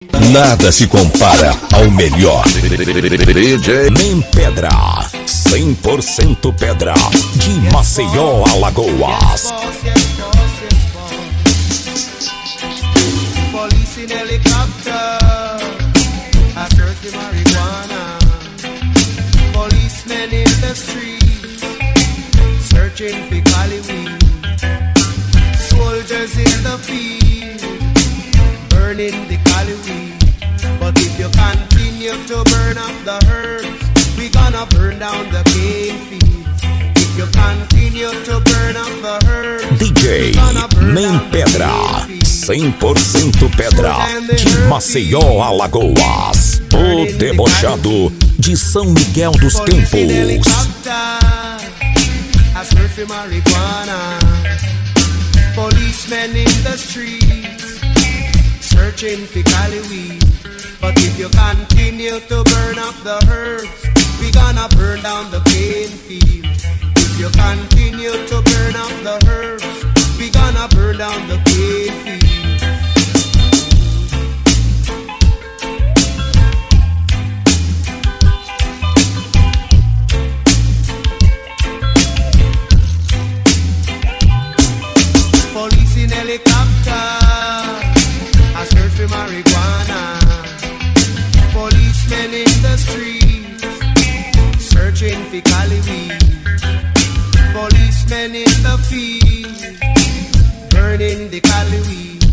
Nada se compara ao melhor. DJ Nem Pedra, 100% pedra, de Maceió, Alagoas. Polícia in helicopter, I search the marijuana. Policemen in the street, searching for Cali weed. Soldiers in the field, burning the Cali weed. But if you continue to burn up the herbs, we gonna burn down the cane fields. If you continue to burn up the herbs, DJ Nem Pedra, 100% pedra, de Maceió, Alagoas. O debochado de São Miguel dos Campos. Policemen in the streets, searching for Cali weed. But if you continue to burn up the herbs, we gonna burn down the cane fields. If you continue to burn up the herbs, we gonna burn down the cane fields. Police in helicopter, I search for marijuana. Policemen in the streets, searching for Cali weed. Policemen in the field, burning the Cali weed.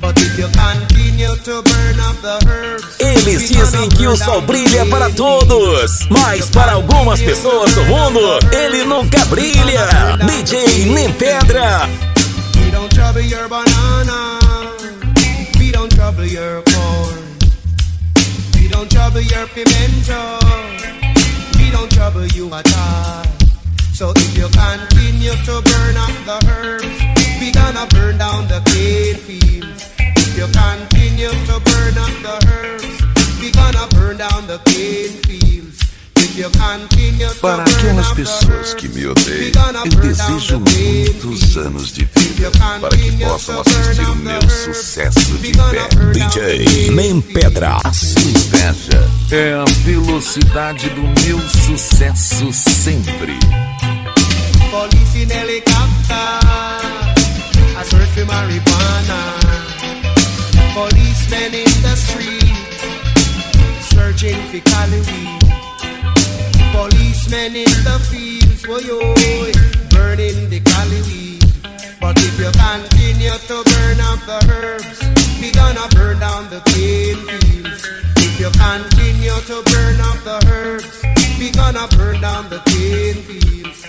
But if you continue to burn up the herbs, eles dizem que o sol brilha para todos, mas para algumas pessoas do mundo, ele nunca brilha. DJ Nem Pedra. We don't trouble your banana, we don't trouble your corn. We don't trouble your pimento, we don't trouble you at all. So if you continue to burn up the herbs, we gonna burn down the cane fields. If you continue to burn up the herbs, we gonna burn down the cane fields. If you continue to Para burn aquelas up the pessoas herbs, que me we odeiam, gonna eu burn down desejo the cane muitos fields. anos de vida para que possam assistir o meu sucesso de pé. DJ Nem Pedra. Inveja é a velocidade do meu sucesso sempre. Police in helicopter, I search for marijuana. Policemen in the street, searching for Cali weed. Policemen in the fields, burning the Cali weed. But if you continue to burn up the herbs, we gonna burn down the cane fields. If you continue to burn up the herbs, we gonna burn down the cane fields.